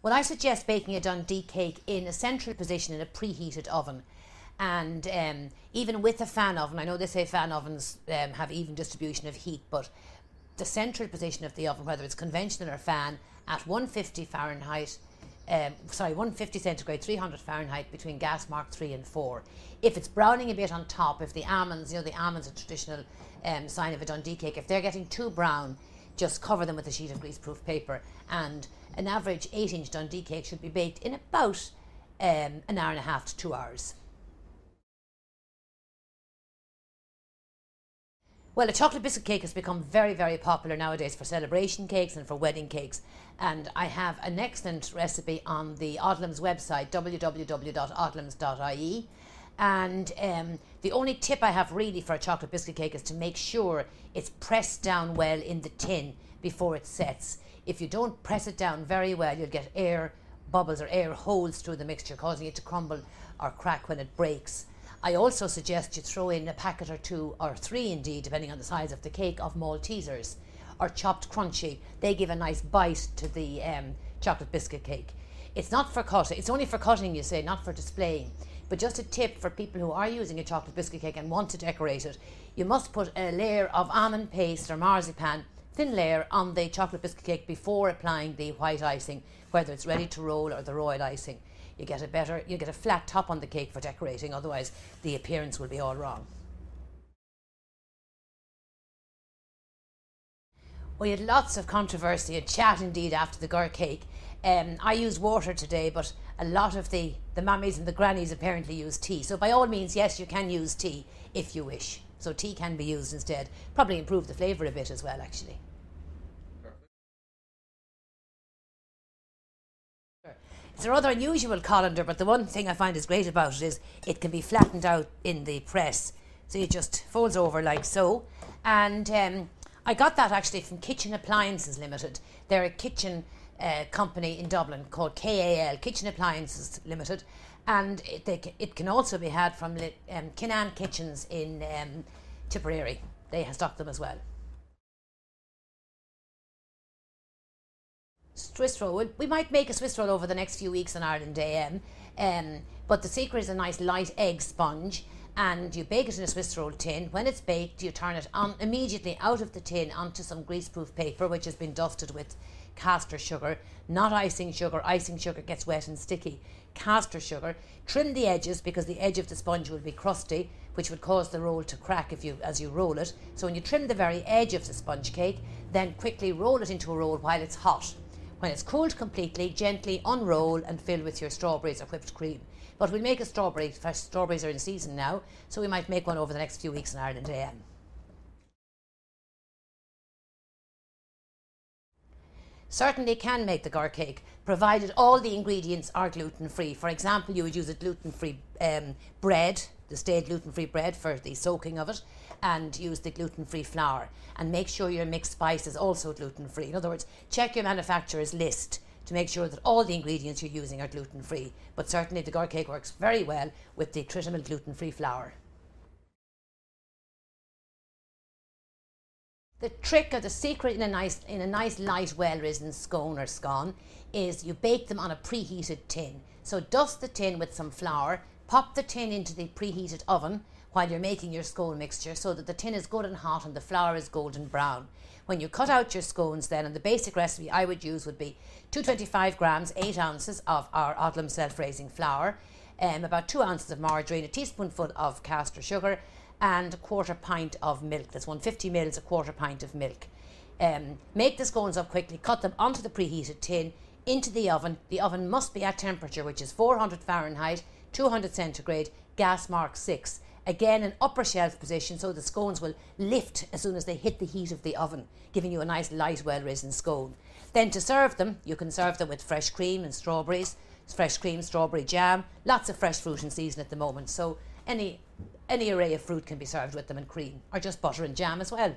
Well, I suggest baking a Dundee cake in a central position in a preheated oven. And even with a fan oven, I know they say fan ovens have even distribution of heat, but the central position of the oven, whether it's conventional or fan, at 150 Fahrenheit, 150 centigrade, 300 Fahrenheit, between gas mark 3 and 4. If it's browning a bit on top, if the almonds, the almonds are a traditional sign of a Dundee cake, if they're getting too brown, just cover them with a sheet of greaseproof paper. And an average 8-inch Dundee cake should be baked in about an hour and a half to 2 hours. Well, a chocolate biscuit cake has become very, very popular nowadays for celebration cakes and for wedding cakes. And I have an excellent recipe on the Odlums website, www.odlums.ie. And the only tip I have really for a chocolate biscuit cake is to make sure it's pressed down well in the tin before it sets. If you don't press it down very well, you'll get air bubbles or air holes through the mixture, causing it to crumble or crack when it breaks. I also suggest you throw in a packet or 2 or 3 indeed, depending on the size of the cake, of Maltesers or chopped crunchy. They give a nice bite to the chocolate biscuit cake. It's not for cutting, it's only for cutting, you say, not for displaying. But just a tip for people who are using a chocolate biscuit cake and want to decorate it, you must put a layer of almond paste or marzipan, thin layer, on the chocolate biscuit cake before applying the white icing, whether it's ready to roll or the royal icing. You get a flat top on the cake for decorating, otherwise the appearance will be all wrong. We had lots of controversy and chat indeed after the Gur cake. I used water today, but a lot of the mummies and the grannies apparently use tea. So by all means, yes, you can use tea if you wish. So tea can be used instead. Probably improve the flavour a bit as well, actually. It's a rather unusual colander, but the one thing I find is great about it is it can be flattened out in the press. So it just folds over like so. And I got that actually from Kitchen Appliances Limited. They're a kitchen company in Dublin called KAL, Kitchen Appliances Limited. And it can also be had from Kinnan Kitchens in Tipperary. They stock them as well. Swiss roll. We might make a Swiss roll over the next few weeks on Ireland AM, but the secret is a nice light egg sponge, and you bake it in a Swiss roll tin. When it's baked, you turn it on immediately out of the tin onto some greaseproof paper which has been dusted with caster sugar, not icing sugar. Icing sugar gets wet and sticky. Caster sugar. Trim the edges because the edge of the sponge will be crusty, which would cause the roll to crack as you roll it. So when you trim the very edge of the sponge cake, then quickly roll it into a roll while it's hot. When it's cooled completely, gently unroll and fill with your strawberries or whipped cream. But we'll make a strawberries are in season now, so we might make one over the next few weeks in Ireland AM. Certainly can make the Gur cake, provided all the ingredients are gluten-free. For example, you would use a gluten-free bread, the stayed gluten-free bread for the soaking of it, and use the gluten-free flour. And make sure your mixed spice is also gluten-free. In other words, check your manufacturer's list to make sure that all the ingredients you're using are gluten-free. But certainly the Gur cake works very well with the Tritamil gluten-free flour. The trick or the secret in a nice light, well-risen scone or scone is you bake them on a preheated tin. So dust the tin with some flour, pop the tin into the preheated oven while you're making your scone mixture so that the tin is good and hot and the flour is golden brown. When you cut out your scones then, and the basic recipe I would use would be 225 grams, 8 ounces of our Odlum self-raising flour, about 2 ounces of margarine, a teaspoonful of caster sugar, and a 1/4 pint of milk. That's 150 mils, a 1/4 pint of milk. Make the scones up quickly, cut them onto the preheated tin, into the oven. The oven must be at temperature, which is 400 Fahrenheit, 200 centigrade, gas mark 6. Again, an upper shelf position so the scones will lift as soon as they hit the heat of the oven, giving you a nice light, well-risen scone. Then to serve them, you can serve them with fresh cream and strawberries, fresh cream, strawberry jam, lots of fresh fruit in season at the moment. So any array of fruit can be served with them, and cream, or just butter and jam as well.